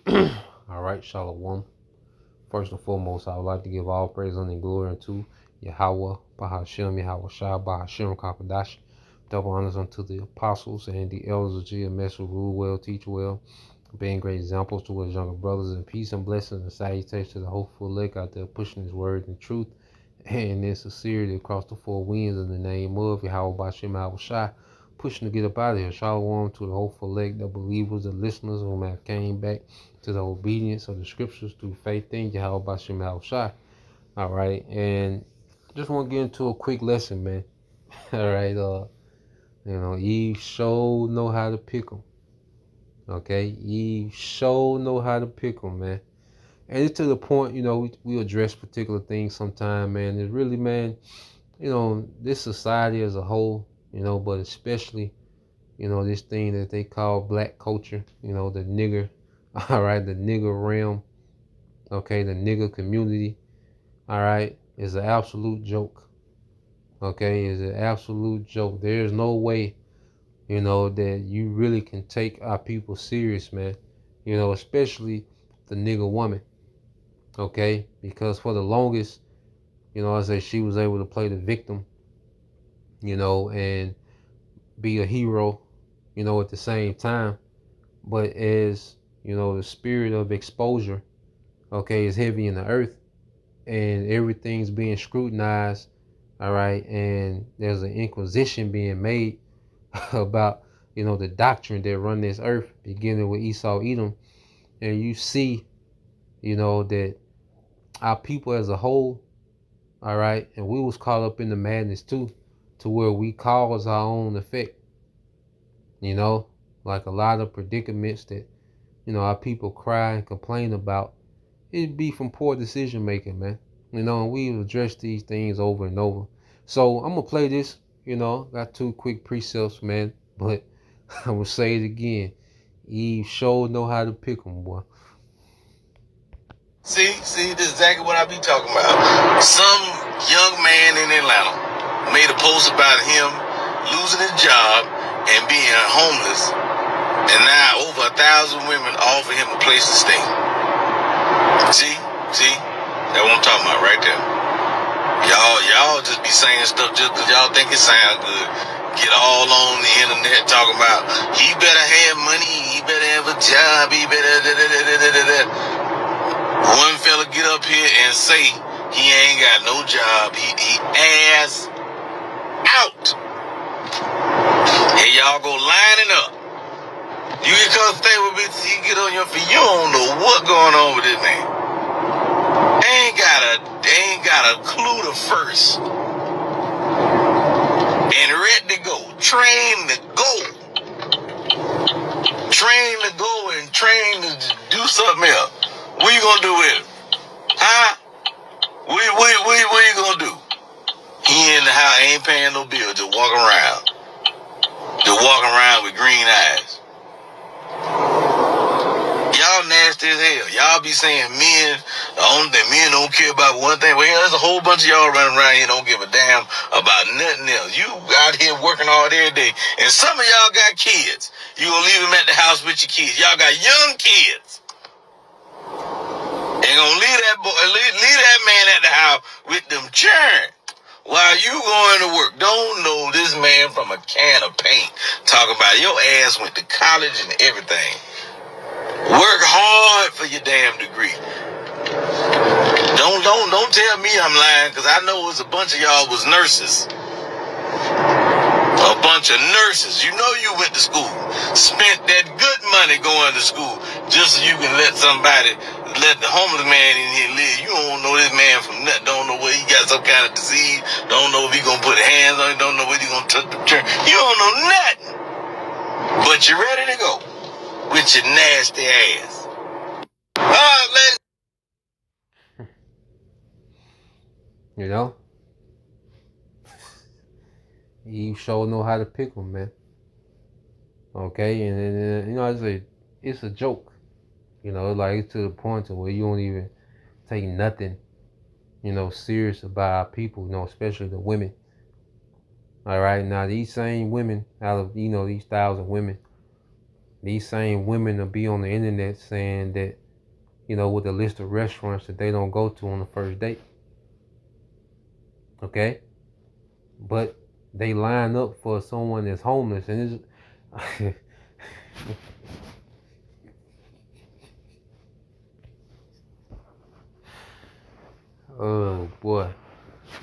All right, Shalom. First and foremost, I would like to give all praise and glory unto Yahweh, Bahashem, Yahweh Shah, Bahashem, Kakadash. Double honors unto the apostles and the elders of GMS who rule well, teach well, being great examples to his younger brothers, and peace and blessings and salutations to the hopeful elect out there pushing his word and truth and in sincerity across the four winds in the name of Yahweh Bashem Yahweh Shai, pushing to get up out of here. Shalom to the hopeful elect, the believers, the listeners who have came back to the obedience of the scriptures through faith in Yahweh Bashem Yahweh Shai. All right, and just want to get into a quick lesson, man. All right, Eve sure know how to pick 'em. Okay, Eve sure know how to pick 'em, man. And it's to the point, we address particular things sometime, man. It's really, man, this society as a whole, but especially, this thing that they call black culture, the nigger, all right, the nigger realm, okay, the nigger community, all right, is an absolute joke, okay, is an absolute joke. There's no way, that you really can take our people serious, man, especially the nigger woman, okay, because for the longest, I say she was able to play the victim, and be a hero, at the same time. But as, the spirit of exposure, okay, is heavy in the earth and everything's being scrutinized, all right, and there's an inquisition being made about, the doctrine that run this earth, beginning with Esau, Edom, and you see, that our people as a whole, all right, and we was caught up in the madness too, to where we cause our own effect, like a lot of predicaments that, our people cry and complain about. It'd be from poor decision making, man. And we've addressed these things over and over. So I'm gonna play this, got two quick precepts, man, but I'm gonna say it again. Eve sure know how to pick 'em, boy. See, this is exactly what I be talking about. Some young man in Atlanta made a post about him losing his job and being homeless, and now over 1,000 women offer him a place to stay. See, that's what I'm talking about right there. Y'all just be saying stuff just because y'all think it sounds good. Get all on the internet talking about he better have money, he better have a job, he better One fella get up here and say he ain't got no job. He ass out. And y'all go lining up. You can come stay with me till you get on your feet. You don't know what's going on with this man. They ain't got a clue to first. And ready to go. Train to go. Train to go and train to do something else. What you gonna do with it? Huh? What you gonna do? He in the house, ain't paying no bill, just walking around. Just walking around with green eyes. Y'all nasty as hell. Y'all be saying men, the only thing men don't care about one thing. Well, there's a whole bunch of y'all running around here don't give a damn about nothing else. You out here working hard every day. And some of y'all got kids. You gonna leave them at the house with your kids. Y'all got young kids. Ain't gonna leave that man at the house with them children while you going to work. Don't know this man from a can of paint. Talking about your ass went to college and everything. Work hard for your damn degree. Don't tell me I'm lying, because I know it's a bunch of y'all was nurses. A bunch of nurses. You know you went to school. Spent that good money going to school just so you can let the homeless man in here live. You don't know this man from nothing. Don't know whether he got some kind of disease. Don't know if he gonna put hands on it. Don't know whether he gonna touch the church. You don't know nothing. But you're ready to go with your nasty ass. All right, ladies. You sure know how to pick 'em, man. Okay, and it's a joke. Like it's to the point to where you don't even take nothing, serious about our people, especially the women. All right, now these same women, out of these 1,000 women, These same women will be on the internet saying that, with a list of restaurants that they don't go to on the first date. Okay? But they line up for someone that's homeless, and it's oh boy.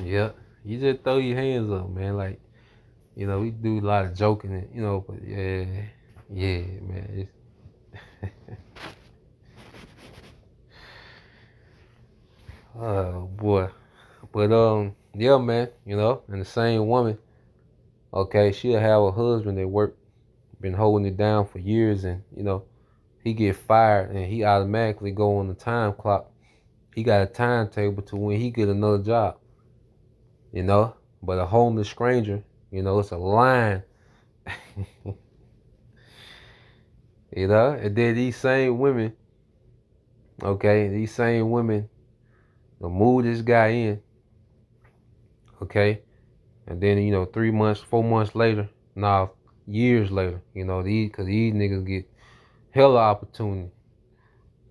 Yep. You just throw your hands up, man. Like, we do a lot of joking, but yeah, man. Oh boy. But yeah, man, and the same woman, okay, she'll have a husband that been holding it down for years, and he get fired and he automatically go on the time clock. He got a timetable to when he get another job, But a homeless stranger, it's a line, And then these same women, okay, will move this guy in, okay, and then 3 months, 4 months later, years later, because these niggas get hella opportunity,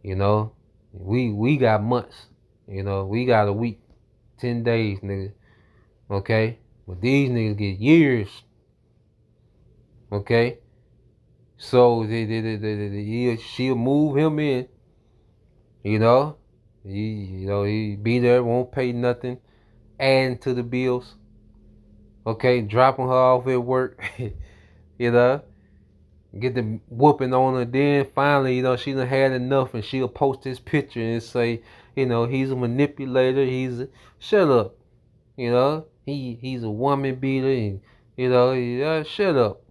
you know. We got months, we got a week, 10 days, nigga. Okay? But these niggas get years. Okay? So she'll move him in, He be there, won't pay nothing, adding to the bills. Okay, dropping her off at work, get the whooping on her. Then finally, she done had enough, and she'll post this picture and say, he's a manipulator. Shut up, he's a woman beater, and shut up,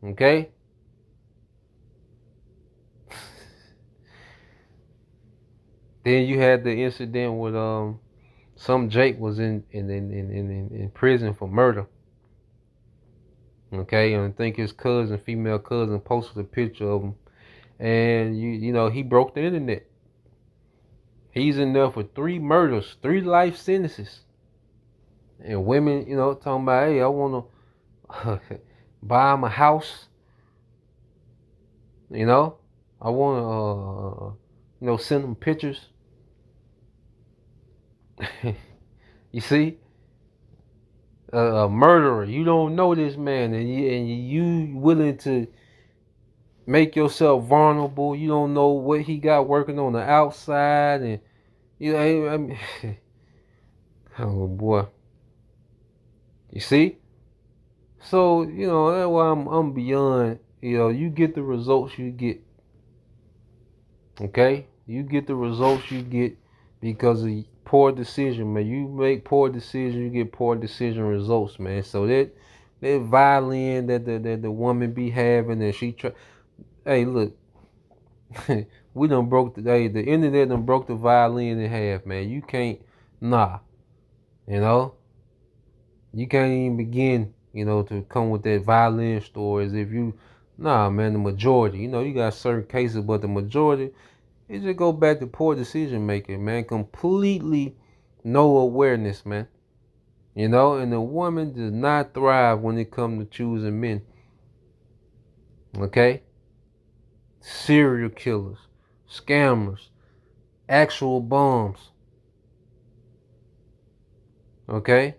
okay. Then you had the incident with some Jake was in prison for murder. Okay, and I think his female cousin, posted a picture of him, and he broke the internet. He's in there for 3 murders, 3 life sentences, and women, talking about, hey, I want to buy him a house. I want to, send him pictures. You see, a murderer. You don't know this man, and you willing to make yourself vulnerable. You don't know what he got working on the outside, and I mean, oh boy. You see, so that's why I'm beyond. You get the results you get. Okay, you get the results you get because of poor decision, man. You make poor decisions, you get poor decision results, man. So that violin that the woman be having, and hey, look, we done broke the internet done broke the violin in half, man. You can't, you can't even begin, to come with that violin story as if man, the majority, you got certain cases, but the majority, it just go back to poor decision making, man. Completely no awareness, man. And the woman does not thrive when it comes to choosing men. Okay? Serial killers, scammers, actual bombs. Okay?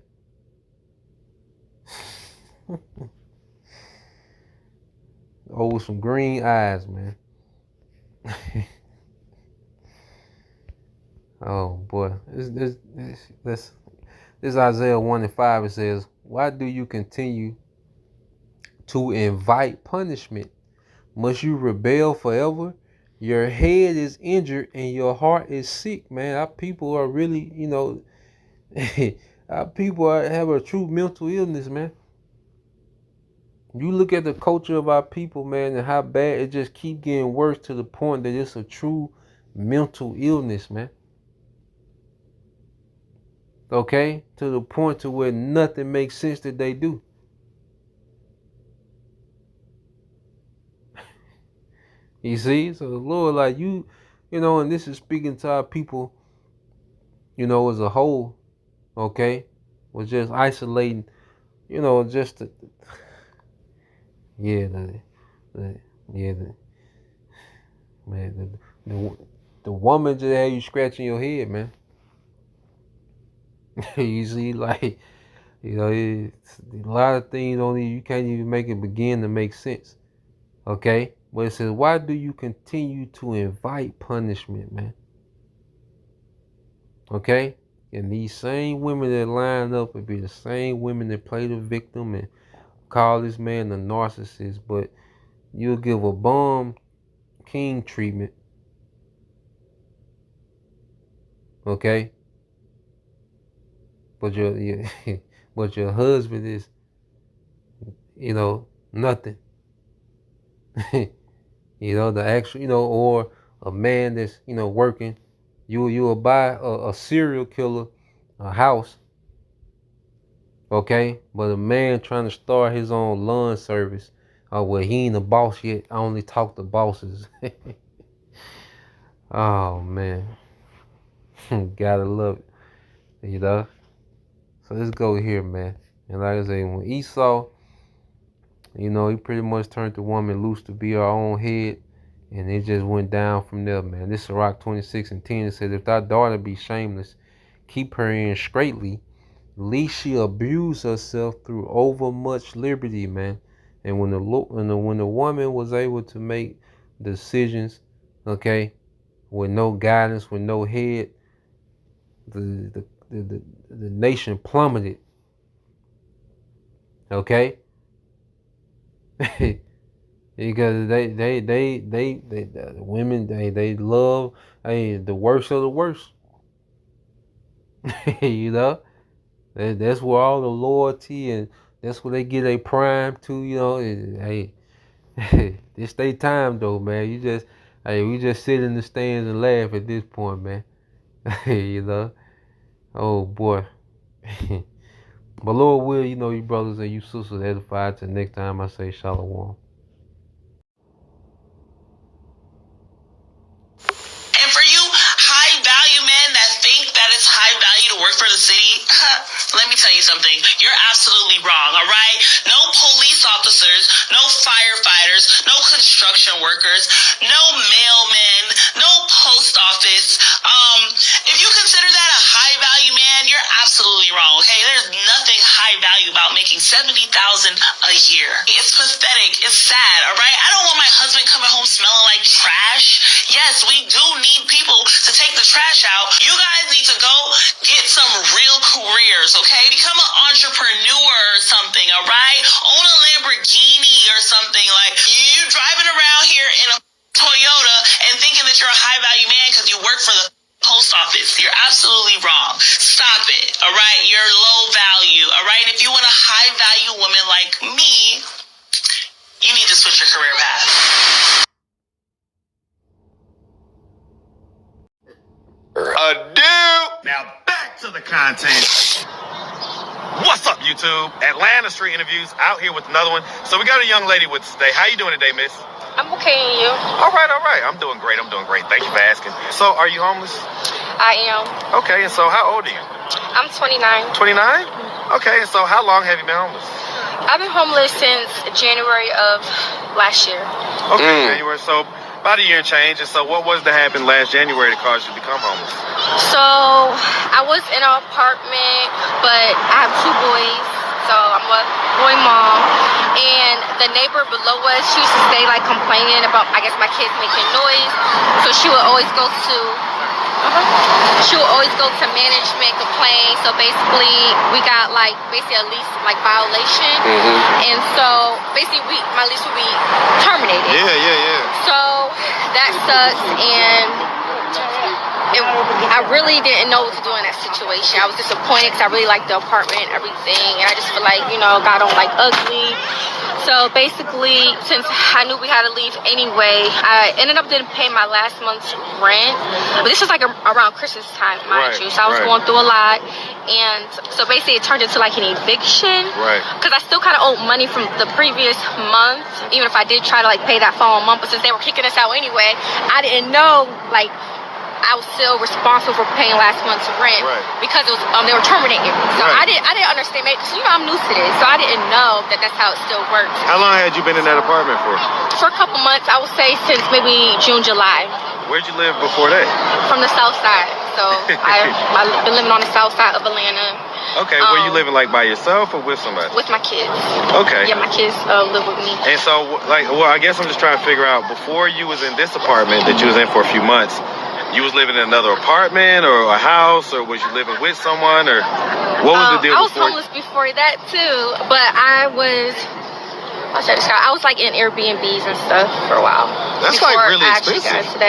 Oh, with some green eyes, man. Oh boy, this Isaiah 1:5. It says, "Why do you continue to invite punishment? Must you rebel forever? Your head is injured and your heart is sick." Man, our people are really, our people have a true mental illness, man. You look at the culture of our people, man, and how bad it just keep getting worse to the point that it's a true mental illness, man. Okay, to the point to where nothing makes sense that they do. You see, so the Lord, like and this is speaking to our people, as a whole. Okay, was just isolating, just the Yeah, man, the woman just had you scratching your head, man. You see, like, it's, a lot of things you can't even make it begin to make sense. Okay? But it says, why do you continue to invite punishment, man? Okay? And these same women that line up would be the same women that play the victim and call this man a narcissist, but you'll give a bum king treatment. Okay? But but your husband is, nothing. The actual, or a man that's, working, you'll buy a serial killer a house, okay? But a man trying to start his own lawn service, well, he ain't a boss yet. I only talk to bosses. Oh man, gotta love it, So let's go here, man. And like I say, when Esau, he pretty much turned the woman loose to be her own head. And it just went down from there, man. This is Sirach 26:10. It says, if thy daughter be shameless, keep her in straitly, lest she abuse herself through overmuch liberty, man. And when the woman was able to make decisions, okay, with no guidance, with no head, the nation plummeted. Okay? Because the women, they love the worst of the worst. That's where all the loyalty, and that's where they get a prime to. It's their time though, man. We just sit in the stands and laugh at this point, man. Oh boy. But Lord will, you brothers and you sisters edified. Till next time I say shalom. And for you high value men that think that it's high value to work for the city, let me tell you something. You're absolutely wrong, all right? No police officers, no firefighters, no construction workers, no mailmen, no post office. If you consider that a high value man, you're absolutely wrong, okay? There's nothing high value about making $70,000 a year. It's pathetic. It's sad, all right? I don't want my husband coming home smelling like trash. Yes, we do need people to take the trash out. You guys need to go get some real careers, okay? Become an entrepreneur or something, all right? Own a Lamborghini or something. Like, you driving around here in a Toyota and thinking that you're a high value man because you work for the post office. You're absolutely wrong. Stop it, all right? You're low value, all right? If you want a high value woman like me, you need to switch your career path. Now back to the content. What's up, YouTube? Atlanta Street Interviews out here with another one. So we got a young lady with us today. How you doing today, miss? I'm okay, and you? All right. I'm doing great. Thank you for asking. So, are you homeless? I am. Okay, and so how old are you? I'm 29. 29? Okay, and so how long have you been homeless? I've been homeless since January of last year. Okay, January. So, about a year and change. And so, what was to happen last January that caused you to become homeless? So, I was in an apartment, but I have two boys. So, I'm a boy mom. And the neighbor below us, she used to stay like complaining about, I guess, my kids making noise. So, she would always go to management, complain. So basically we got like a lease like violation. And so basically my lease would be terminated. Yeah. So that sucks, and I really didn't know what to do in that situation. I was disappointed because I really liked the apartment and everything, and I just feel like, God don't like ugly. So basically, since I knew we had to leave anyway, I ended up didn't pay my last month's rent. But this was like around Christmas time, mind you. So I was going through a lot. And so basically it turned into like an eviction. Right. Because I still kind of owed money from the previous month, even if I did try to like pay that following month. But since they were kicking us out anyway, I didn't know like I was still responsible for paying last month's rent because it was they were terminating me. So I didn't understand, because I'm new to this, so I didn't know that that's how it still works. How long had you been in that apartment for? For a couple months, I would say since maybe June, July. Where'd you live before that? From the south side. So I've been living on the south side of Atlanta. Okay, were you living like by yourself or with somebody? With my kids. Okay. Yeah, my kids live with me. And so, I guess I'm just trying to figure out, before you was in this apartment that you was in for a few months, you was living in another apartment or a house, or was you living with someone, or what was the deal? I was homeless before that too, but I was like in Airbnbs and stuff for a while. That's like really expensive.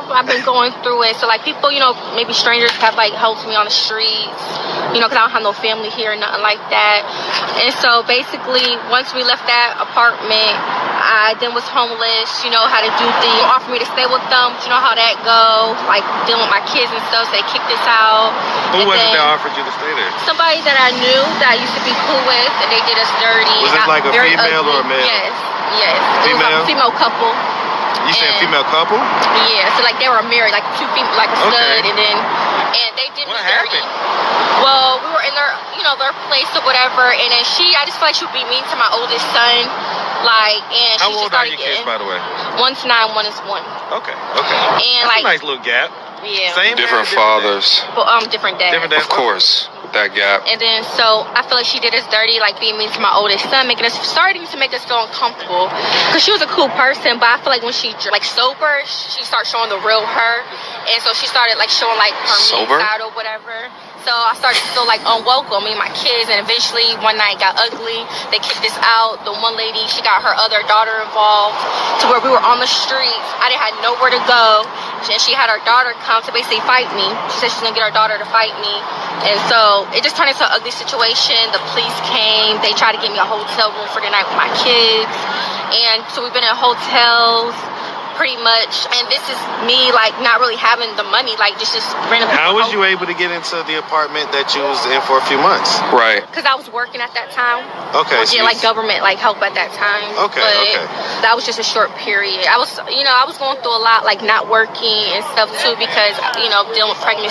I've been going through it. So like people, maybe strangers have like helped me on the streets, because I don't have no family here, nothing like that. And so basically, once we left that apartment, I then was homeless. How to do things. Offered me to stay with them. You know how that goes. Like dealing with my kids and stuff. So they kicked us out. Who was it that offered you to stay there? Somebody that I knew that I used to be cool with, and they did us dirty. Was it like a female or a male? Yes. It was like a female couple. You said female couple? Yeah, so like they were married, like two female, like a stud, and they did me dirty. Happened? Well, we were in their place or whatever, and then I just feel like she would be mean to my oldest son, and how she old just started are your kids, by the way? One's 9, one is 1. Okay. And that's a nice little gap. Yeah. Same different fathers. But different dads. Of course. That gap. And then so I feel like she did us dirty, like being mean to my oldest son, starting to make us feel uncomfortable, because she was a cool person, but I feel like when she like sober, she started showing the real her, and so she started like showing like her mean side or whatever. So I started to feel like unwelcome, me and my kids, and eventually one night got ugly. They kicked us out. The one lady, she got her other daughter involved, to where we were on the streets. I didn't have nowhere to go, and she had her daughter come to basically fight me. She said she's gonna get her daughter to fight me, and so it just turned into an ugly situation. The police came. They tried to get me a hotel room for the night with my kids, and so we've been in hotels pretty much, and this is me like not really having the money, like just randomly. How was you able to get into the apartment that you was in for a few months? Right. Because I was working at that time. Okay. So like government like help at that time. Okay. That was just a short period. I was going through a lot, like not working and stuff too, because dealing with pregnancy